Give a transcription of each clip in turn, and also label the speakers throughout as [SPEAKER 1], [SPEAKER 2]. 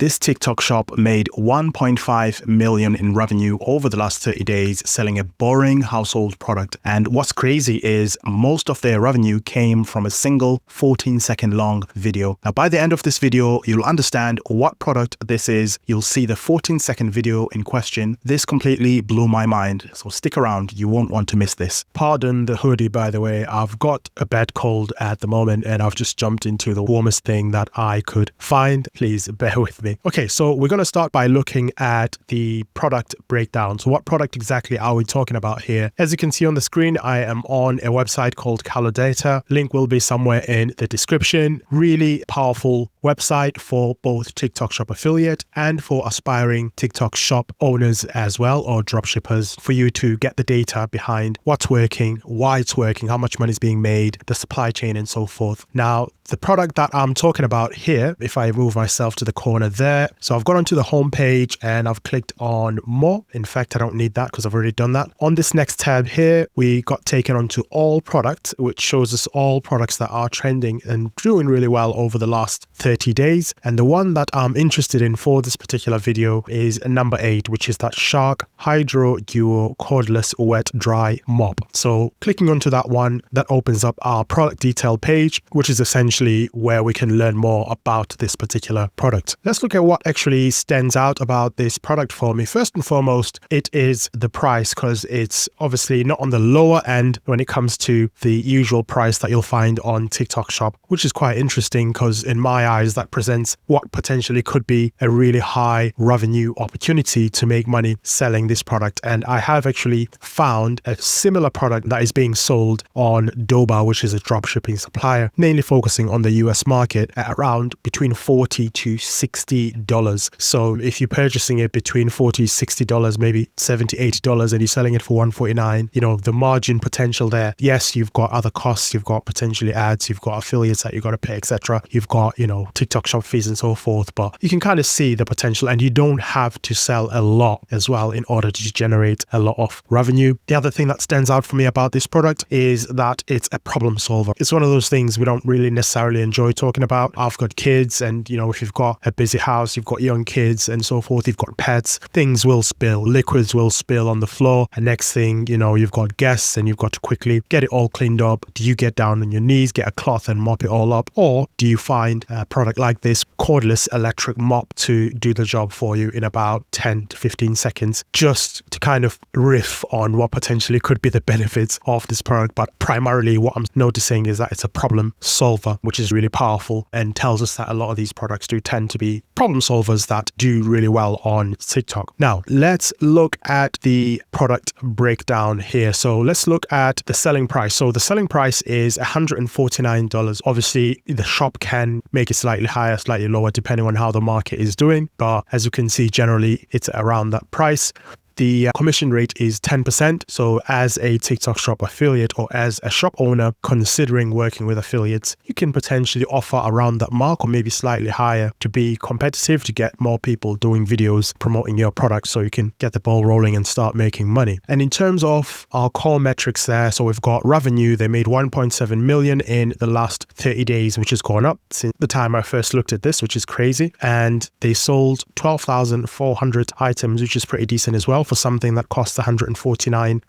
[SPEAKER 1] This TikTok shop made 1.5 million in revenue over the last 30 days selling a boring household product. And what's crazy is most of their revenue came from a single 14-second long video. Now, by the end of this video, you'll understand what product this is. You'll see the 14-second video in question. This completely blew my mind. So stick around. You won't want to miss this. Pardon the hoodie, by the way. I've got a bad cold at the moment and I've just jumped into the warmest thing that I could find. Please bear with me. Okay, so we're going to start by looking at the product breakdown. So what product exactly are we talking about here? As you can see on the screen, I am on a website called Calodata. Link will be somewhere in the description. Really powerful website for both TikTok shop affiliate and for aspiring TikTok shop owners as well, or dropshippers, for you to get the data behind what's working, why it's working, how much money is being made, the supply chain and so forth. Now, the product that I'm talking about here, if I move myself to the corner there, so I've gone onto the home page and I've clicked on more. In fact, I don't need that because I've already done that. On this next tab here, we got taken onto all products, which shows us all products that are trending and doing really well over the last 30 days. And the one that I'm interested in for this particular video is number 8, which is that Shark Hydro Duo Cordless Wet Dry Mop. So clicking onto that one, that opens up our product detail page, which is essentially where we can learn more about this particular product. Let's look at what actually stands out about this product for me. First and foremost, it is the price, because it's obviously not on the lower end when it comes to the usual price that you'll find on TikTok shop, which is quite interesting because in my eyes, that presents what potentially could be a really high revenue opportunity to make money selling this product. And I have actually found a similar product that is being sold on Doba, which is a dropshipping supplier, mainly focusing on the US market at around between $40 to $60. So if you're purchasing it between $40, $60, maybe $70, $80, and you're selling it for $149, you know, the margin potential there. Yes, you've got other costs, you've got potentially ads, you've got affiliates that you've got to pay, etc. You've got, you know, TikTok shop fees and so forth, but you can kind of see the potential, and you don't have to sell a lot as well in order to generate a lot of revenue. The other thing that stands out for me about this product is that it's a problem solver. It's one of those things we don't really necessarily enjoy talking about. I've got kids, and you know, if you've got a busy house, you've got young kids and so forth, you've got pets, things will spill, liquids will spill on the floor, and next thing you know, you've got guests and you've got to quickly get it all cleaned up. Do you get down on your knees, get a cloth and mop it all up, or do you find a product like this cordless electric mop to do the job for you in about 10 to 15 seconds? Just to kind of riff on what potentially could be the benefits of this product, but primarily what I'm noticing is that it's a problem solver, which is really powerful and tells us that a lot of these products do tend to be problem solvers that do really well on TikTok. Now, let's look at the product breakdown here. So let's look at the selling price. So the selling price is $149. Obviously, the shop can make it slightly higher, slightly lower, depending on how the market is doing. But as you can see, generally, it's around that price. The commission rate is 10%. So as a TikTok shop affiliate or as a shop owner considering working with affiliates, you can potentially offer around that mark or maybe slightly higher to be competitive, to get more people doing videos promoting your product so you can get the ball rolling and start making money. And in terms of our core metrics there, so we've got revenue. They made 1.7 million in the last 30 days, which has gone up since the time I first looked at this, which is crazy. And they sold 12,400 items, which is pretty decent as well for something that costs $149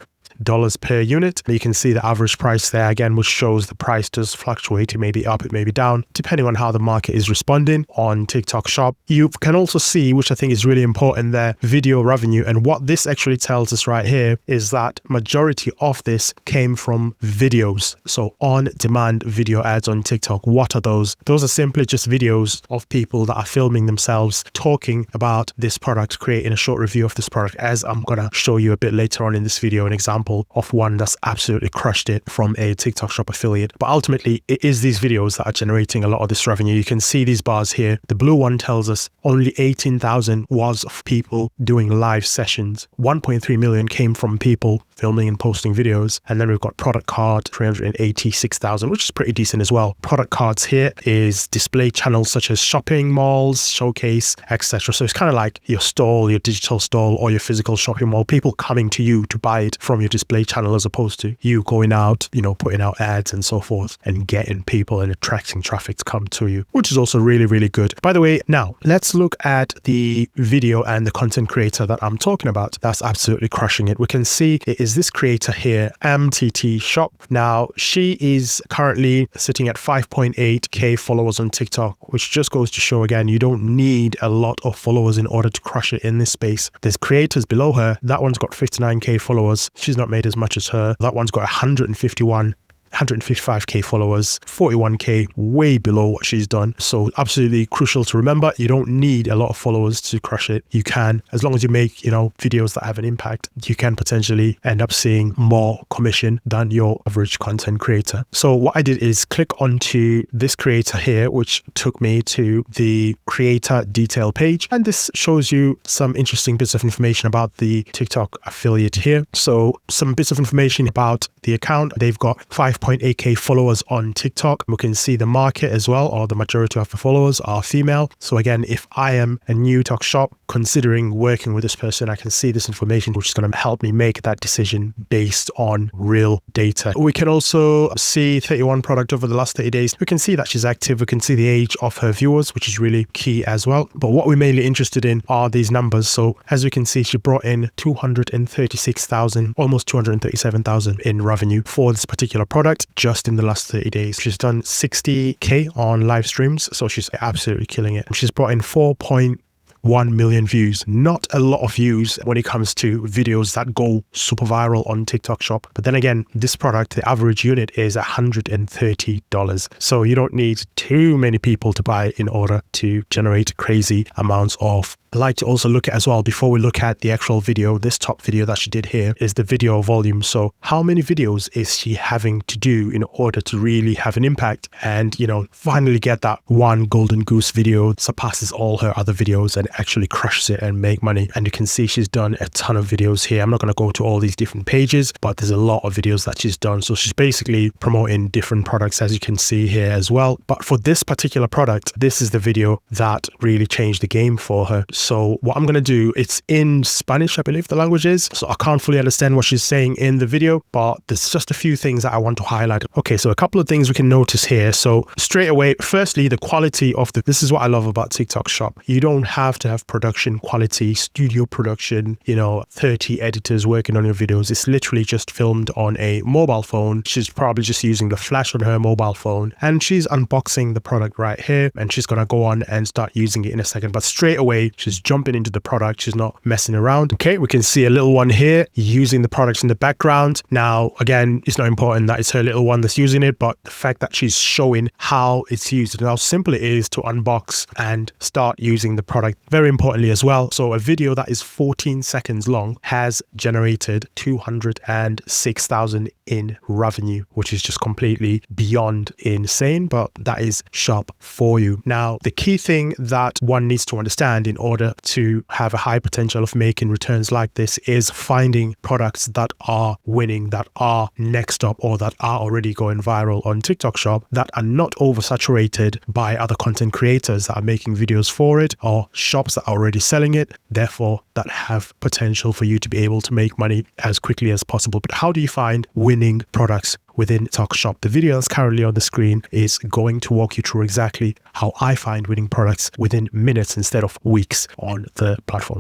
[SPEAKER 1] per unit. You can see the average price there again, which shows the price does fluctuate. It may be up, it may be down, depending on how the market is responding on TikTok shop. You can also see, which I think is really important there, video revenue. And what this actually tells us right here is that majority of this came from videos. So on-demand video ads on TikTok. What are those? Those are simply just videos of people that are filming themselves talking about this product, creating a short review of this product, as I'm gonna show you a bit later on in this video, an example of one that's absolutely crushed it from a TikTok shop affiliate. But ultimately, it is these videos that are generating a lot of this revenue. You can see these bars here. The blue one tells us only 18,000 was of people doing live sessions. 1.3 million came from people filming and posting videos. And then we've got product card, 386,000, which is pretty decent as well. Product cards here is display channels such as shopping malls, showcase, etc. So it's kind of like your stall, your digital stall, or your physical shopping mall, people coming to you to buy it from your display channel as opposed to you going out, putting out ads and so forth and getting people and attracting traffic to come to you, which is also really, really good. By the way, now let's look at the video and the content creator that I'm talking about that's absolutely crushing it. We can see it is this creator here, MTT Shop. Now, she is currently sitting at 5.8k followers on TikTok, which just goes to show again, you don't need a lot of followers in order to crush it in this space. There's creators below her. That one's got 59k followers. She's not made as much as her. That one's got 155k followers, 41k, way below what she's done. So absolutely crucial to remember, you don't need a lot of followers to crush it. You can, as long as you make, videos that have an impact, you can potentially end up seeing more commission than your average content creator. So what I did is click onto this creator here, which took me to the creator detail page. And this shows you some interesting bits of information about the TikTok affiliate here. So some bits of information about the account. They've got 5.8k followers on TikTok. We can see the market as well, or the majority of the followers are female. So again, if I am a new TikTok shop considering working with this person, I can see this information, which is going to help me make that decision based on real data. We can also see 31 product over the last 30 days. We can see that she's active. We can see the age of her viewers, which is really key as well. But what we're mainly interested in are these numbers. So as we can see, she brought in 236,000, almost 237,000 in revenue for this particular product just in the last 30 days. She's done 60k on live streams, so she's absolutely killing it. She's brought in 4.1 million views. Not a lot of views when it comes to videos that go super viral on TikTok Shop. But then again, this product, the average unit is $130. So you don't need too many people to buy in order to generate crazy amounts of. I like to also look at as well, before we look at the actual video, this top video that she did here is the video volume. So how many videos is she having to do in order to really have an impact and, finally get that one golden goose video, surpasses all her other videos and actually crushes it and make money. And you can see she's done a ton of videos here. I'm not going to go to all these different pages, but there's a lot of videos that she's done. So she's basically promoting different products, as you can see here as well. But for this particular product, this is the video that really changed the game for her. So what I'm going to do, it's in Spanish, I believe the language is. So I can't fully understand what she's saying in the video, but there's just a few things that I want to highlight. Okay, so a couple of things we can notice here. So straight away, firstly, the quality of this is what I love about TikTok Shop. You don't have to have production quality, studio production, 30 editors working on your videos. It's literally just filmed on a mobile phone. She's probably just using the flash on her mobile phone and she's unboxing the product right here, and she's going to go on and start using it in a second. But straight away, she's jumping into the product. She's not messing around. Okay, we can see a little one here using the products in the background. Now, again, it's not important that it's her little one that's using it, but the fact that she's showing how it's used and how simple it is to unbox and start using the product. Very importantly as well, so a video that is 14 seconds long has generated 206,000 in revenue, which is just completely beyond insane, but that is Shop for you. Now, the key thing that one needs to understand in order to have a high potential of making returns like this is finding products that are winning, that are next up, or that are already going viral on TikTok Shop, that are not oversaturated by other content creators that are making videos for it, or shops that are already selling it, therefore that have potential for you to be able to make money as quickly as possible. But how do you find winning products within TikTok Shop? The video that's currently on the screen is going to walk you through exactly how I find winning products within minutes instead of weeks on the platform.